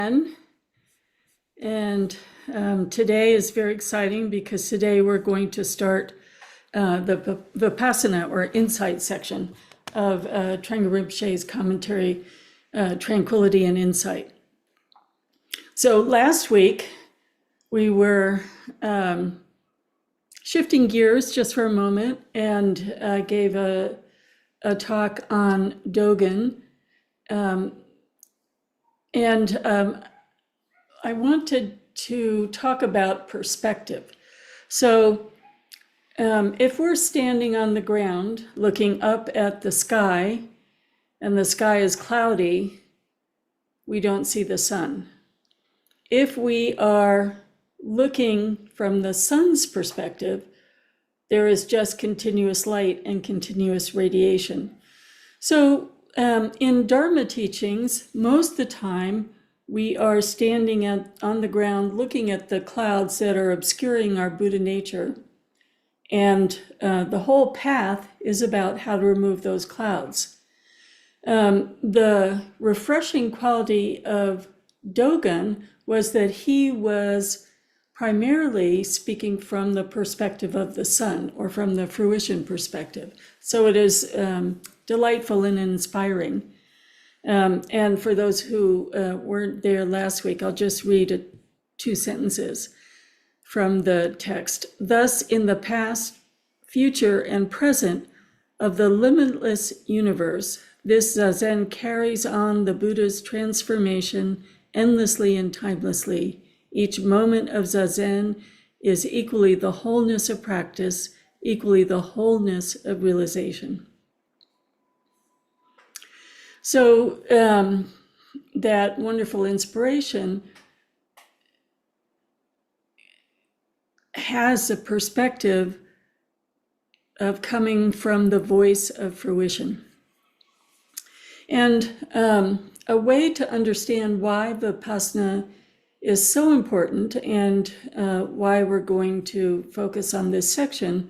And today is very exciting because today we're going to start the Vipassana or insight section of Thrangu Rinpoche's commentary, Tranquility and Insight. So last week we were shifting gears just for a moment and gave a talk on Dogen. I wanted to talk about perspective. So if we're standing on the ground looking up at the sky and the sky is cloudy, we don't see the sun. If we are looking from the sun's perspective, there is just continuous light and continuous radiation. So in Dharma teachings, most of the time, we are standing on the ground looking at the clouds that are obscuring our Buddha nature. And the whole path is about how to remove those clouds. The refreshing quality of Dogen was that he was primarily speaking from the perspective of the sun or from the fruition perspective. So it is delightful and inspiring. And for those who weren't there last week, I'll just read 2 sentences from the text. Thus, in the past, future, and present of the limitless universe, this Zazen carries on the Buddha's transformation endlessly and timelessly. Each moment of Zazen is equally the wholeness of practice, equally the wholeness of realization. So that wonderful inspiration has a perspective of coming from the voice of fruition. And a way to understand why Vipassana is so important and why we're going to focus on this section,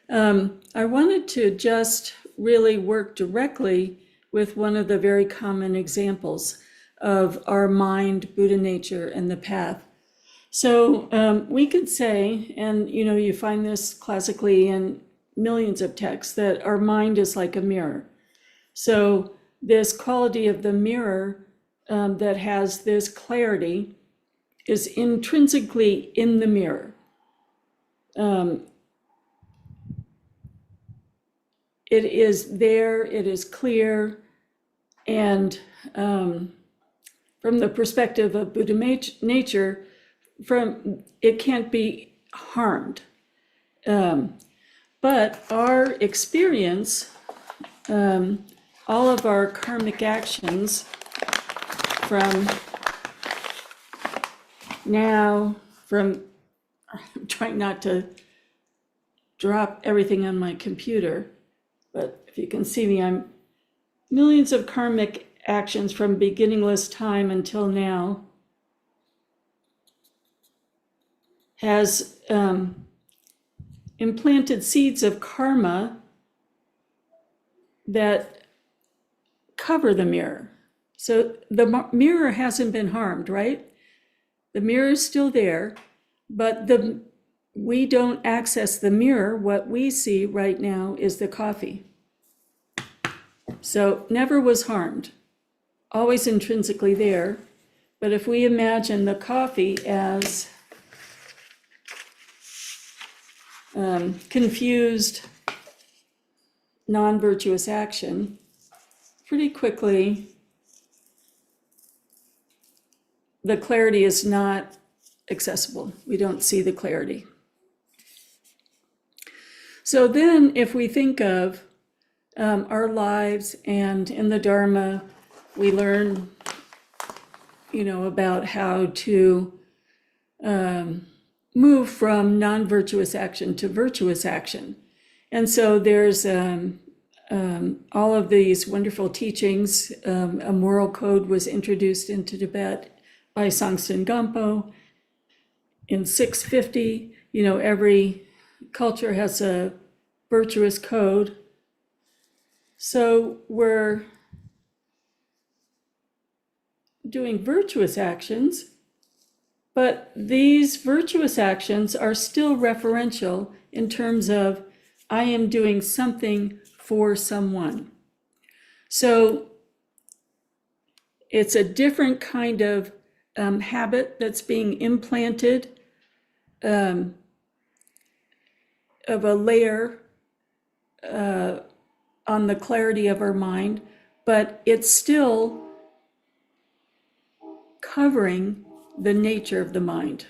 I wanted to just really work directly with one of the very common examples of our mind, Buddha nature, and the path. So we could say, and you find this classically in millions of texts, that our mind is like a mirror. So this quality of the mirror that has this clarity is intrinsically in the mirror. It is there, it is clear, and from the perspective of Buddha nature, it can't be harmed. But our experience, all of our karmic actions from now, I'm trying not to drop everything on my computer, but if you can see me, I'm millions of karmic actions from beginningless time until now has implanted seeds of karma that cover the mirror. So the mirror hasn't been harmed, right? The mirror is still there, but we don't access the mirror. What we see right now is the coffee. So never was harmed, always intrinsically there. But if we imagine the coffee as confused, non-virtuous action, pretty quickly, the clarity is not accessible. We don't see the clarity. So then if we think of our lives, and in the Dharma, we learn, about how to move from non-virtuous action to virtuous action. And so there's all of these wonderful teachings. A moral code was introduced into Tibet by Sangsten Gampo in 650. Every culture has a virtuous code. So we're doing virtuous actions, but these virtuous actions are still referential in terms of I am doing something for someone. So it's a different kind of habit that's being implanted, of a layer on the clarity of our mind, but it's still covering the nature of the mind.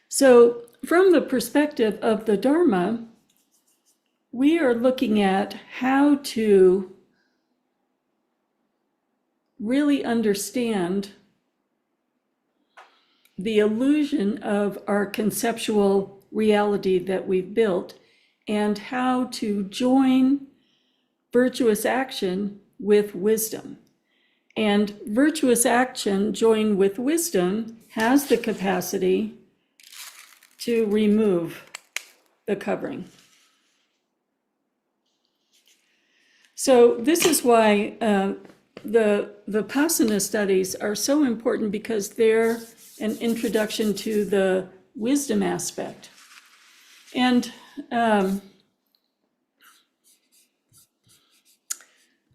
So from the perspective of the Dharma, we are looking at how to really understand the illusion of our conceptual reality that we've built, and how to join virtuous action with wisdom. And virtuous action joined with wisdom has the capacity to remove the covering. So this is why the Vipassana studies are so important, because they're an introduction to the wisdom aspect. And I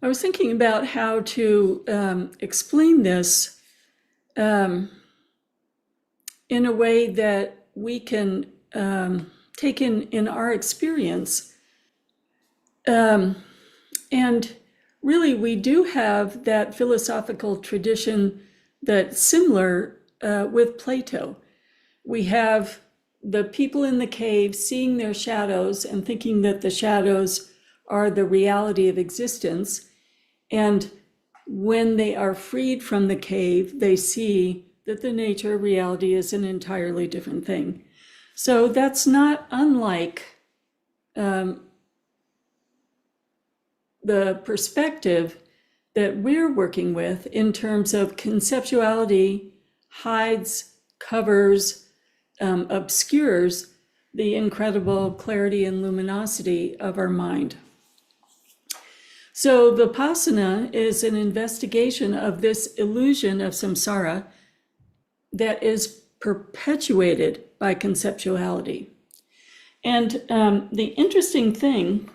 was thinking about how to explain this in a way that we can take in our experience. And really, we do have that philosophical tradition that's similar with Plato. We have the people in the cave seeing their shadows and thinking that the shadows are the reality of existence. And when they are freed from the cave, they see that the nature of reality is an entirely different thing. So that's not unlike the perspective that we're working with in terms of conceptuality hides, covers, obscures the incredible clarity and luminosity of our mind. So Vipassana is an investigation of this illusion of samsara that is perpetuated by conceptuality. And the interesting thing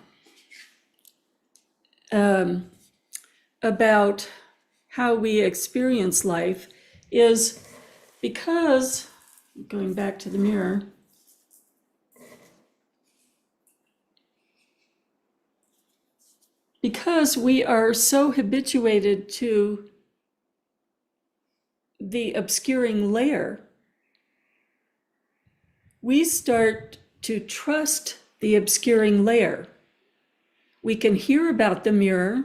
about how we experience life is, because, going back to the mirror, because we are so habituated to the obscuring layer, we start to trust the obscuring layer. We can hear about the mirror,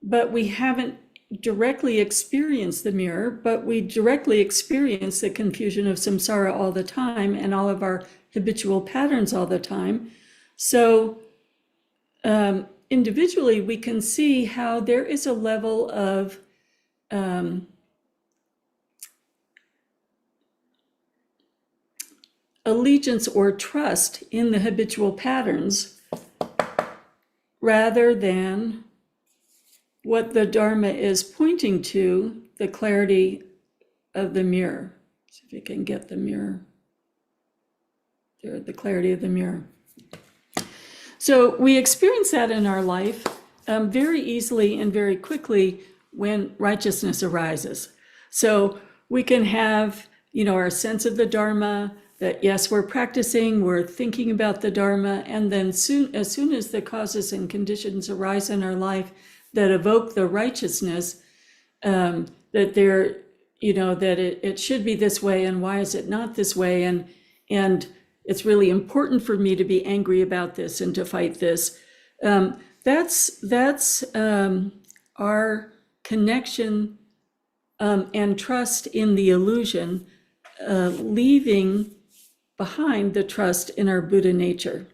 but we haven't directly experienced the mirror, but we directly experience the confusion of samsara all the time and all of our habitual patterns all the time. So individually, we can see how there is a level of allegiance or trust in the habitual patterns, rather than what the Dharma is pointing to, the clarity of the mirror. See if you can get the mirror. There, the clarity of the mirror. So we experience that in our life very easily and very quickly when righteousness arises. So we can have, our sense of the Dharma, that yes, we're practicing, we're thinking about the Dharma, and then as soon as the causes and conditions arise in our life that evoke the righteousness, that there, that it should be this way, and why is it not this way, and it's really important for me to be angry about this and to fight this. That's our connection and trust in the illusion, leaving behind the trust in our Buddha nature.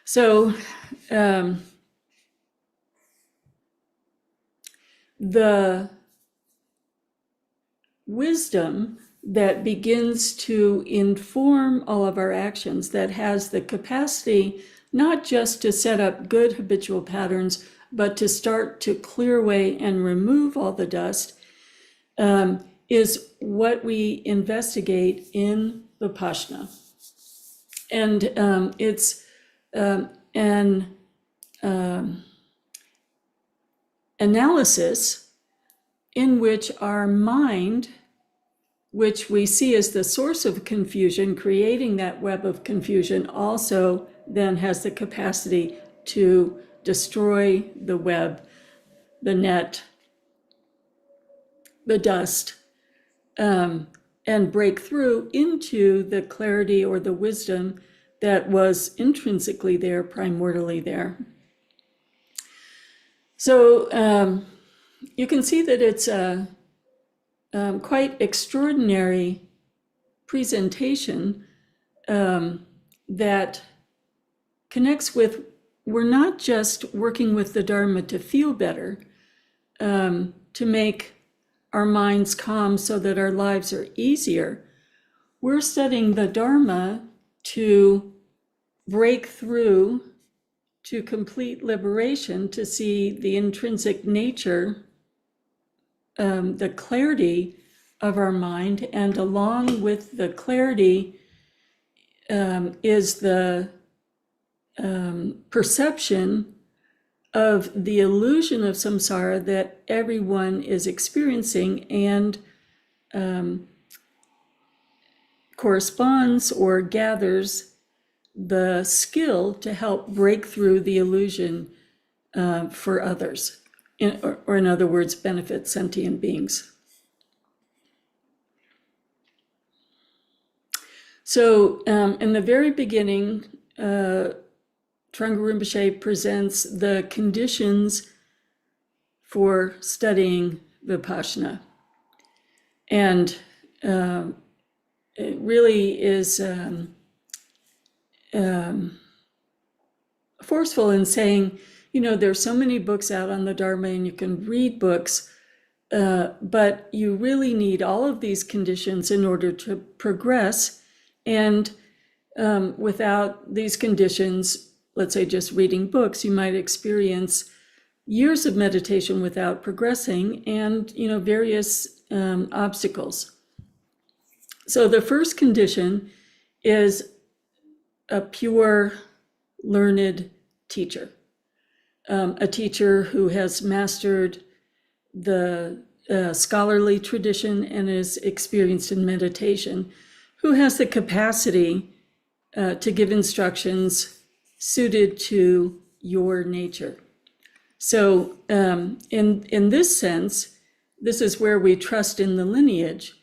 So the wisdom that begins to inform all of our actions, that has the capacity not just to set up good habitual patterns but to start to clear away and remove all the dust is what we investigate in Vipassana. And it's an analysis in which our mind, which we see as the source of confusion, creating that web of confusion, also then has the capacity to destroy the web, the net, the dust, and break through into the clarity or the wisdom that was intrinsically there, primordially there. So you can see that it's a quite extraordinary presentation that connects with, we're not just working with the Dharma to feel better, to make our minds calm so that our lives are easier. We're studying the Dharma to break through to complete liberation, to see the intrinsic nature, the clarity of our mind, and along with the clarity is the perception of the illusion of samsara that everyone is experiencing, and corresponds or gathers the skill to help break through the illusion for others, or in other words, benefit sentient beings. So in the very beginning, Thrangu Rinpoche presents the conditions for studying Vipassana. And it really is forceful in saying, there's so many books out on the Dharma and you can read books, but you really need all of these conditions in order to progress. And without these conditions, let's say just reading books, you might experience years of meditation without progressing, and various obstacles. So the first condition is a pure, learned teacher, a teacher who has mastered the scholarly tradition and is experienced in meditation, who has the capacity to give instructions suited to your nature. So in this sense, this is where we trust in the lineage,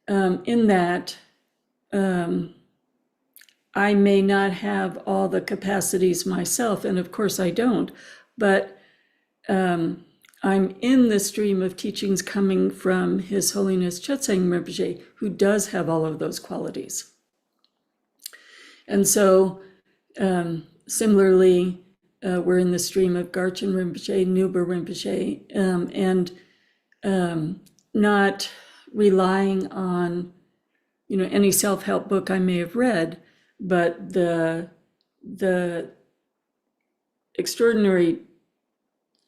in that I may not have all the capacities myself, and of course I don't, but I'm in the stream of teachings coming from His Holiness Chetsang Rinpoche, who does have all of those qualities. And so similarly, we're in the stream of Garchen Rinpoche, Nuba Rinpoche, and not relying on any self-help book I may have read, but the extraordinary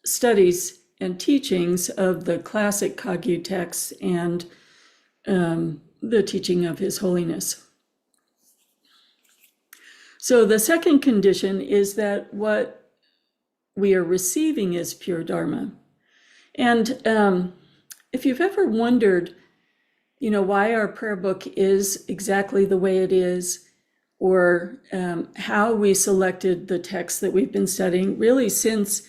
studies and teachings of the classic Kagyu texts and the teaching of His Holiness. So the second condition is that what we are receiving is pure Dharma. And if you've ever wondered, why our prayer book is exactly the way it is, or how we selected the text that we've been studying, really since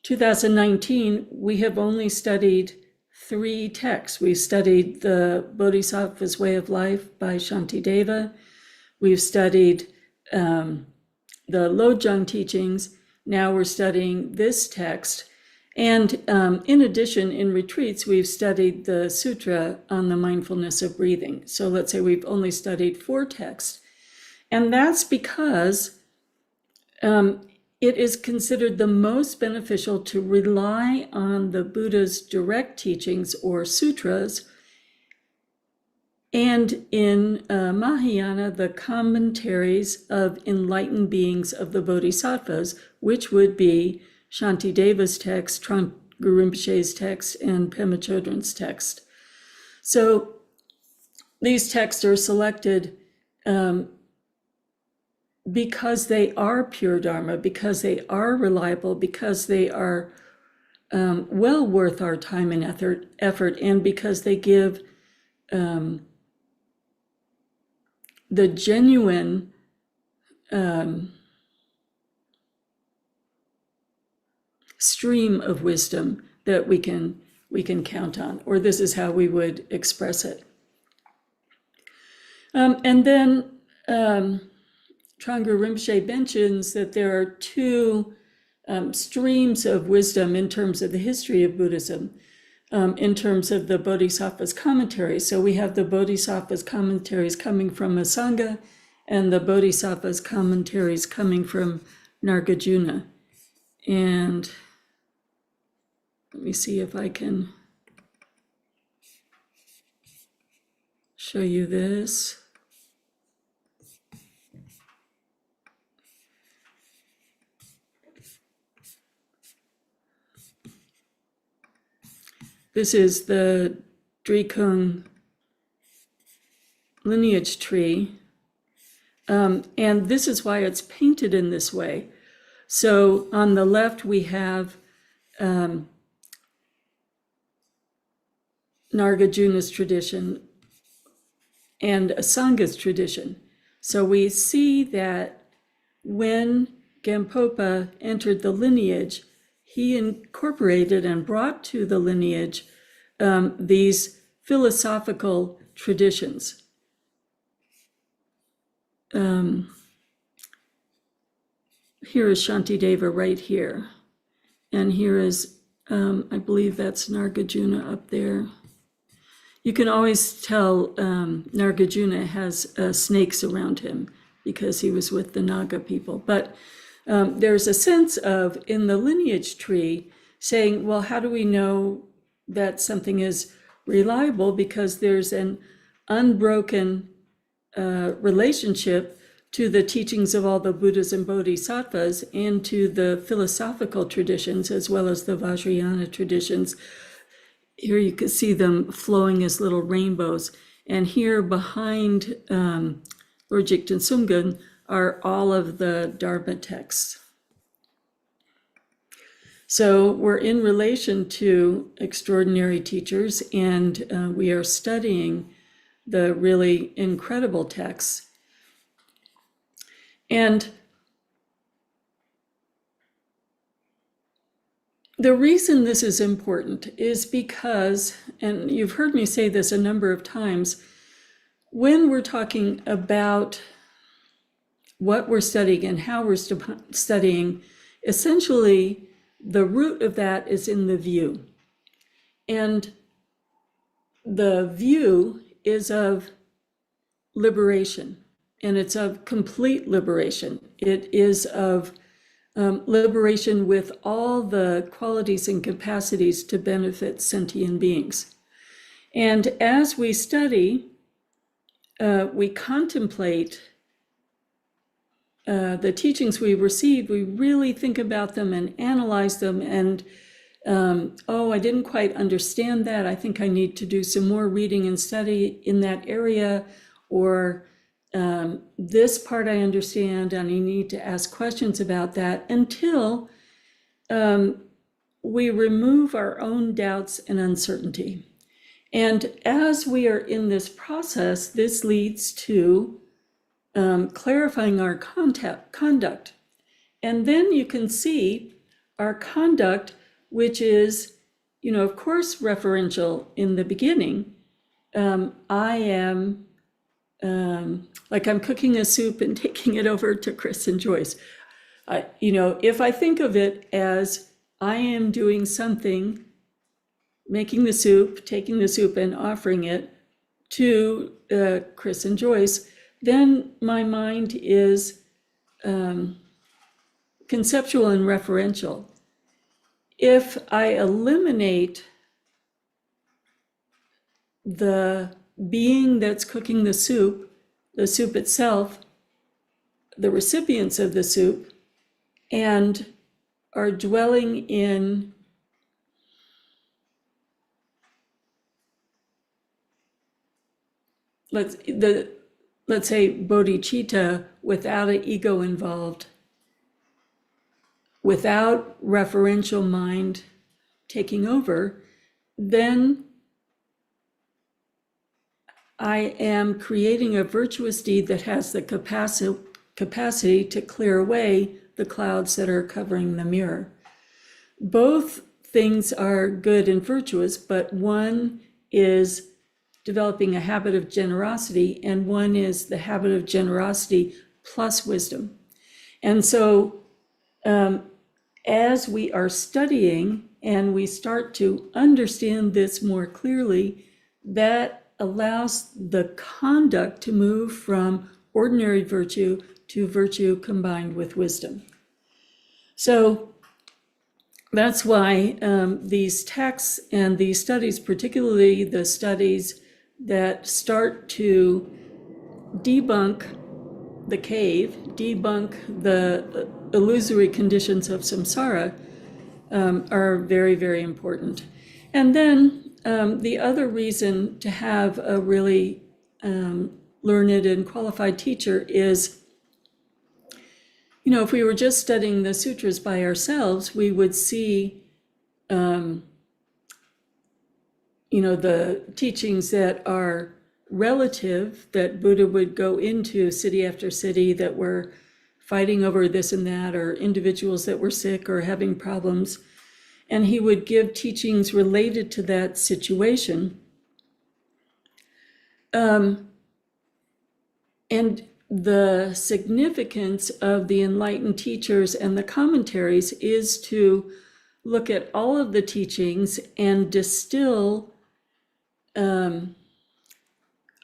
2019, we have only studied 3 texts. We studied the Bodhisattva's Way of Life by Shantideva. We've studied the Lojong teachings. Now we're studying this text. And in addition, in retreats, we've studied the Sutra on the mindfulness of breathing. So let's say we've only studied 4 texts. And that's because it is considered the most beneficial to rely on the Buddha's direct teachings or sutras, and in Mahayana, the commentaries of enlightened beings of the Bodhisattvas, which would be Shantideva's text, Thrangu Rinpoche's text, and Pema Chodron's text. So these texts are selected because they are pure Dharma, because they are reliable, because they are well worth our time and effort, and because they give the genuine stream of wisdom that we can count on, or this is how we would express it. And then Thrangu Rinpoche mentions that there are two streams of wisdom in terms of the history of Buddhism, in terms of the Bodhisattva's commentaries. So we have the Bodhisattva's commentaries coming from Asanga, and the Bodhisattva's commentaries coming from Nagarjuna. And let me see if I can show you this. This is the Drikung lineage tree. And this is why it's painted in this way. So on the left, we have Nagarjuna's tradition and Asanga's tradition. So we see that when Gampopa entered the lineage, he incorporated and brought to the lineage these philosophical traditions. Here is Shantideva right here. And here is, I believe that's Nagarjuna up there. You can always tell Nagarjuna has snakes around him because he was with the Naga people. But there's a sense of, in the lineage tree, saying, well, how do we know that something is reliable? Because there's an unbroken relationship to the teachings of all the Buddhas and Bodhisattvas and to the philosophical traditions as well as the Vajrayana traditions. Here you can see them flowing as little rainbows. And here behind Lord Jigten Sumgun are all of the Dharma texts. So we're in relation to extraordinary teachers, and we are studying the really incredible texts. And the reason this is important is because, and you've heard me say this a number of times, when we're talking about what we're studying and how we're studying, essentially the root of that is in the view. And the view is of liberation, and it's of complete liberation. It is of liberation with all the qualities and capacities to benefit sentient beings. And as we study, we contemplate the teachings we receive, we really think about them and analyze them and, oh, I didn't quite understand that. I think I need to do some more reading and study in that area, or this part I understand and I need to ask questions about that, until we remove our own doubts and uncertainty. And as we are in this process, this leads to clarifying our conduct. And then you can see our conduct, which is, of course, referential in the beginning. I am, like I'm cooking a soup and taking it over to Chris and Joyce. If I think of it as I am doing something, making the soup, taking the soup and offering it to Chris and Joyce, then my mind is conceptual and referential. If I eliminate the being that's cooking the soup itself, the recipients of the soup, and are dwelling in let's say bodhicitta without an ego involved, without referential mind taking over, then I am creating a virtuous deed that has the capacity to clear away the clouds that are covering the mirror. Both things are good and virtuous, but one is developing a habit of generosity, and one is the habit of generosity plus wisdom. And so as we are studying and we start to understand this more clearly, that allows the conduct to move from ordinary virtue to virtue combined with wisdom. So that's why these texts and these studies, particularly the studies that start to debunk the cave, debunk the illusory conditions of samsara, are very, very important. And then the other reason to have a really learned and qualified teacher is, if we were just studying the sutras by ourselves, we would see, the teachings that are relative, that Buddha would go into city after city that were fighting over this and that, or individuals that were sick or having problems. And he would give teachings related to that situation. And the significance of the enlightened teachers and the commentaries is to look at all of the teachings and distill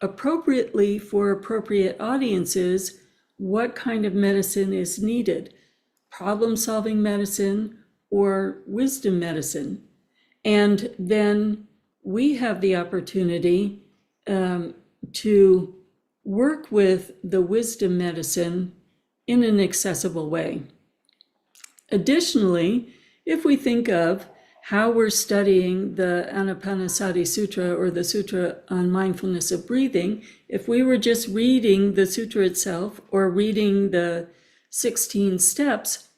appropriately for appropriate audiences what kind of medicine is needed, problem-solving medicine or wisdom medicine. And then we have the opportunity to work with the wisdom medicine in an accessible way. Additionally, if we think of how we're studying the Anapanasati Sutra or the Sutra on Mindfulness of Breathing, if we were just reading the sutra itself or reading the 16 steps,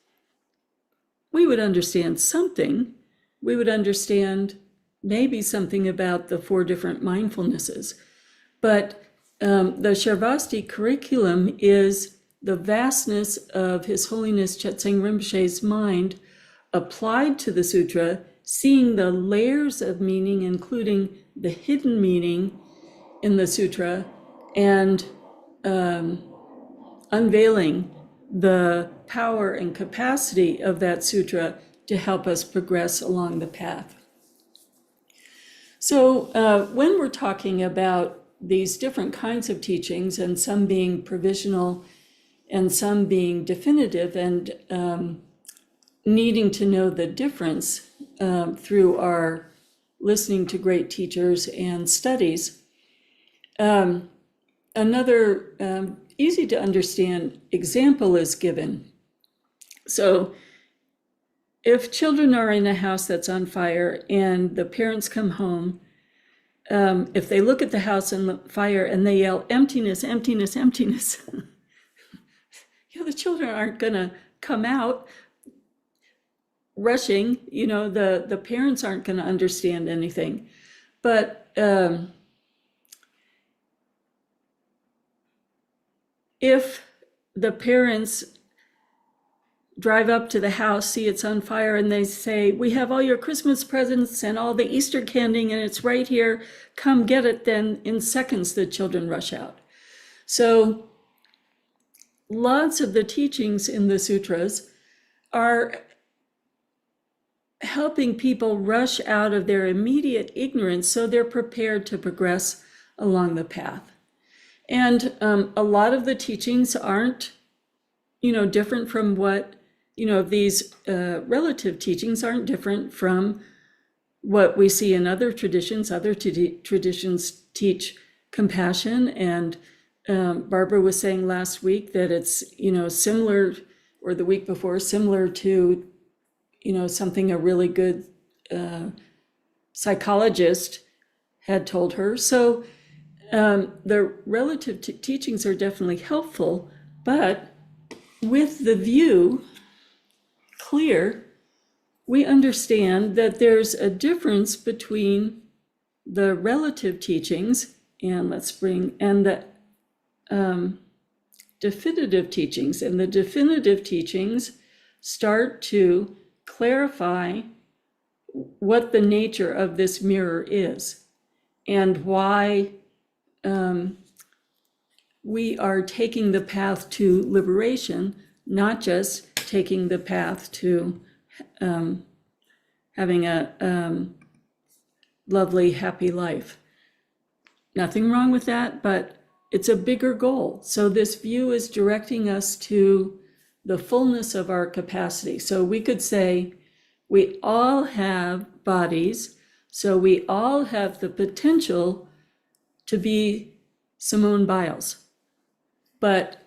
we would understand something. We would understand maybe something about the 4 different mindfulnesses. But the Sharvasti curriculum is the vastness of His Holiness Chetseng Rinpoche's mind applied to the sutra, seeing the layers of meaning, including the hidden meaning in the sutra, and unveiling the power and capacity of that sutra to help us progress along the path. So when we're talking about these different kinds of teachings, and some being provisional and some being definitive, and needing to know the difference through our listening to great teachers and studies, another easy to understand example is given. So if children are in a house that's on fire and the parents come home, if they look at the house on fire and they yell, emptiness, emptiness, emptiness, the children aren't going to come out rushing. The parents aren't going to understand anything. But if the parents drive up to the house, see it's on fire, and they say, we have all your Christmas presents and all the Easter candy, and it's right here, come get it, then in seconds the children rush out. So lots of the teachings in the sutras are helping people rush out of their immediate ignorance so they're prepared to progress along the path. And a lot of the teachings aren't, different from what, these relative teachings aren't different from what we see in other traditions. Other traditions teach compassion, and Barbara was saying last week that it's, similar, or the week before, similar to something a really good psychologist had told her. So the relative teachings are definitely helpful, but with the view clear, we understand that there's a difference between the relative teachings and the definitive teachings. And the definitive teachings start to clarify what the nature of this mirror is and why we are taking the path to liberation, not just taking the path to having a lovely, happy life. Nothing wrong with that, but it's a bigger goal. So this view is directing us to the fullness of our capacity. So we could say we all have bodies, so we all have the potential to be Simone Biles. But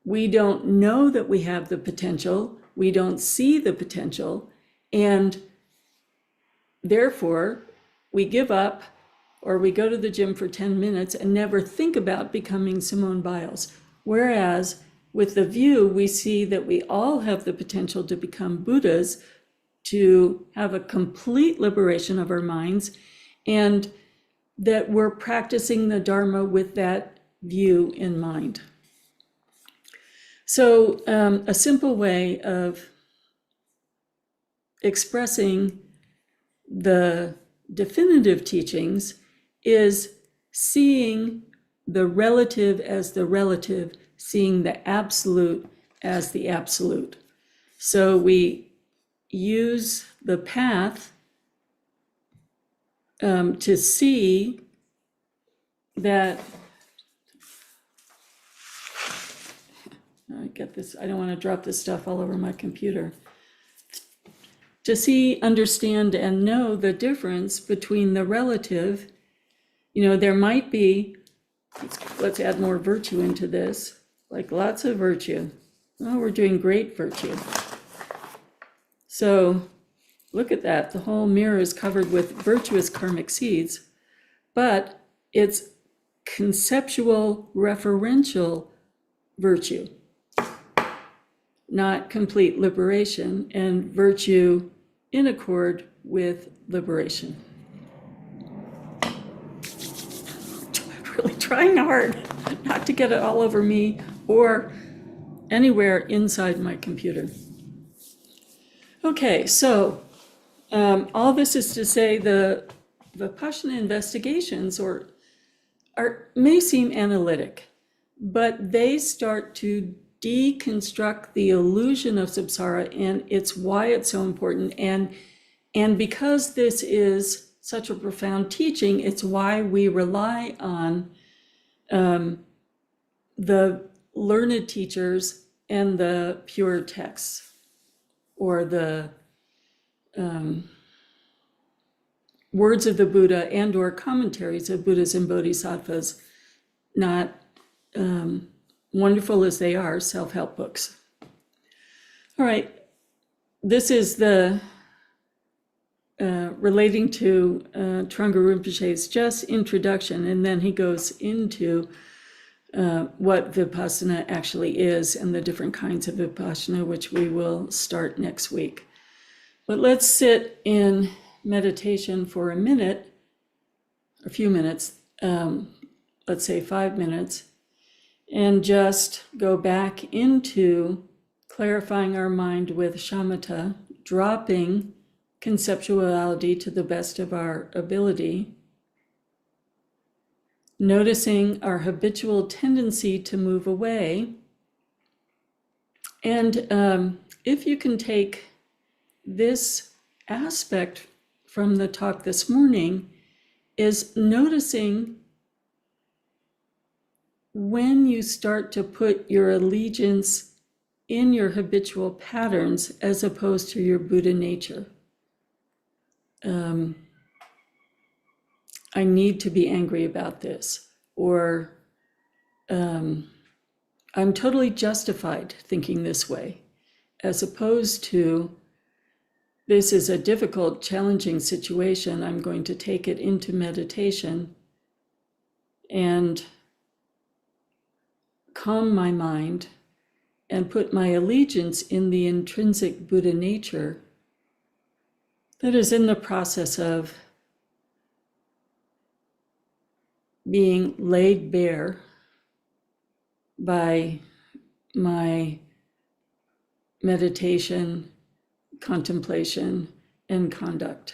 we don't know that we have the potential, we don't see the potential, and therefore we give up or we go to the gym for 10 minutes and never think about becoming Simone Biles. Whereas with the view, we see that we all have the potential to become Buddhas, to have a complete liberation of our minds, and that we're practicing the Dharma with that view in mind. So a simple way of expressing the definitive teachings is seeing the relative as the relative, seeing the absolute as the absolute. So we use the path to see that, I don't want to drop this stuff all over my computer. To see, understand, and know the difference between the relative. There might be, let's add more virtue into this, like lots of virtue. Oh, we're doing great virtue. So look at that. The whole mirror is covered with virtuous karmic seeds, but it's conceptual, referential virtue, not complete liberation, and virtue in accord with liberation. Really trying hard not to get it all over me or anywhere inside my computer. Okay, so all this is to say the Vipassana investigations may seem analytic, but they start to deconstruct the illusion of samsara, and it's why it's so important. And because this is such a profound teaching, it's why we rely on the learned teachers and the pure texts, or the words of the Buddha and or commentaries of Buddhas and Bodhisattvas, not wonderful as they are, self-help books. All right, this is the relating to Thrangu Rinpoche's just introduction, and then he goes into what Vipassana actually is and the different kinds of Vipassana, which we will start next week. But let's sit in meditation for a minute, a few minutes, let's say 5 minutes, and just go back into clarifying our mind with shamatha, dropping conceptuality to the best of our ability, noticing our habitual tendency to move away. And if you can take this aspect from the talk this morning, is noticing when you start to put your allegiance in your habitual patterns as opposed to your Buddha nature. I need to be angry about this, or I'm totally justified thinking this way. as opposed to, this is a difficult, challenging situation, I'm going to take it into meditation and calm my mind and put my allegiance in the intrinsic Buddha nature that is in the process of being laid bare by my meditation, contemplation, and conduct.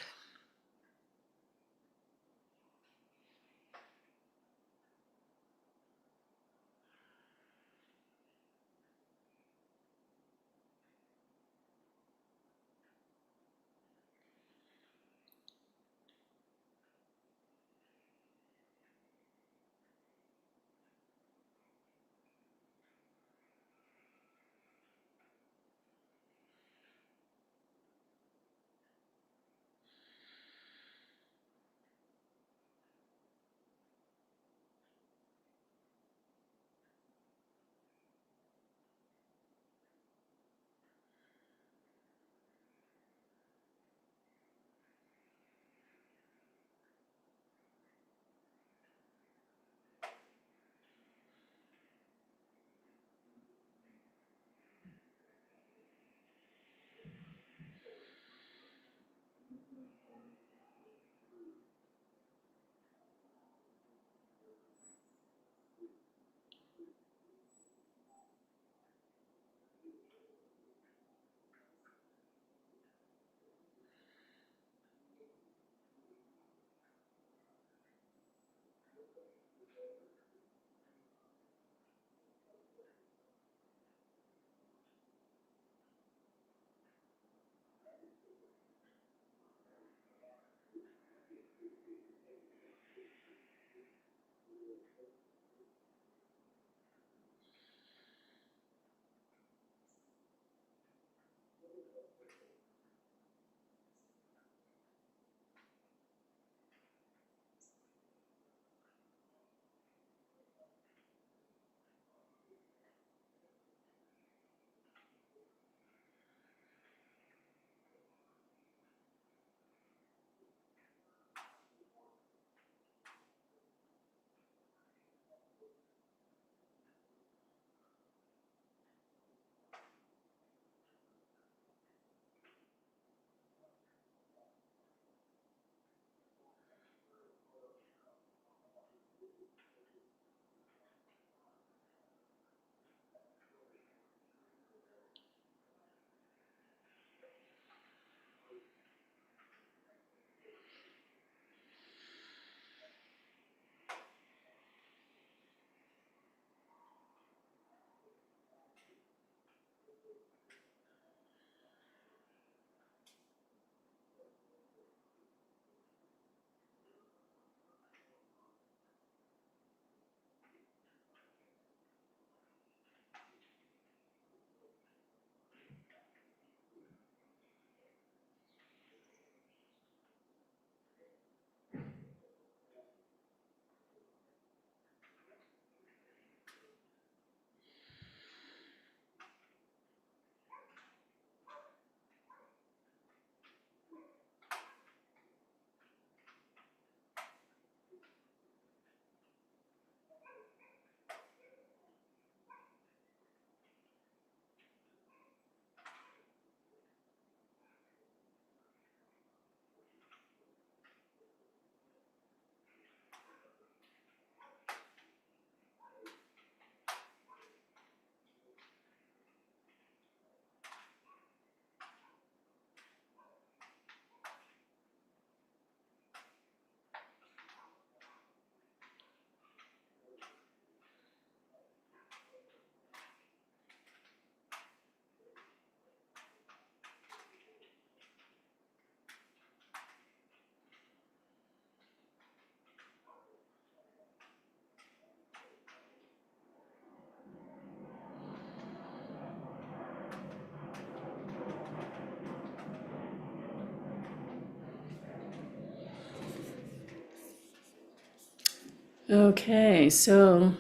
Okay, so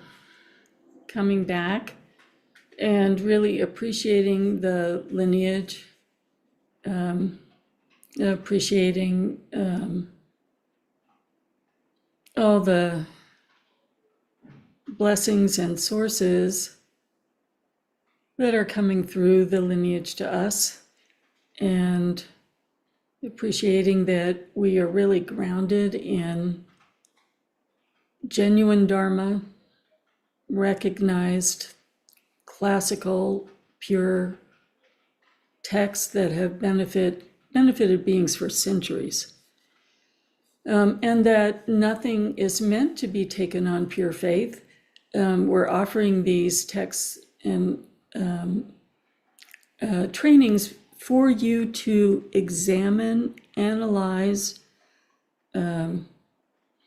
coming back, and really appreciating the lineage, appreciating all the blessings and sources that are coming through the lineage to us, and appreciating that we are really grounded in genuine Dharma, recognized classical, pure texts that have benefited beings for centuries. And that nothing is meant to be taken on pure faith. We're offering these texts and trainings for you to examine, analyze. The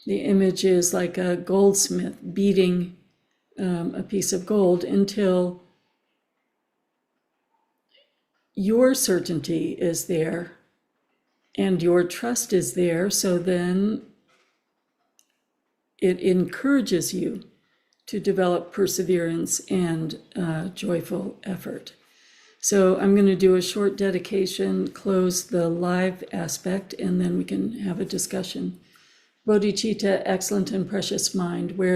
image is like a goldsmith beating a piece of gold until your certainty is there and your trust is there. So then it encourages you to develop perseverance and joyful effort. So I'm going to do a short dedication, close the live aspect, and then we can have a discussion. Bodhicitta, excellent and precious mind, where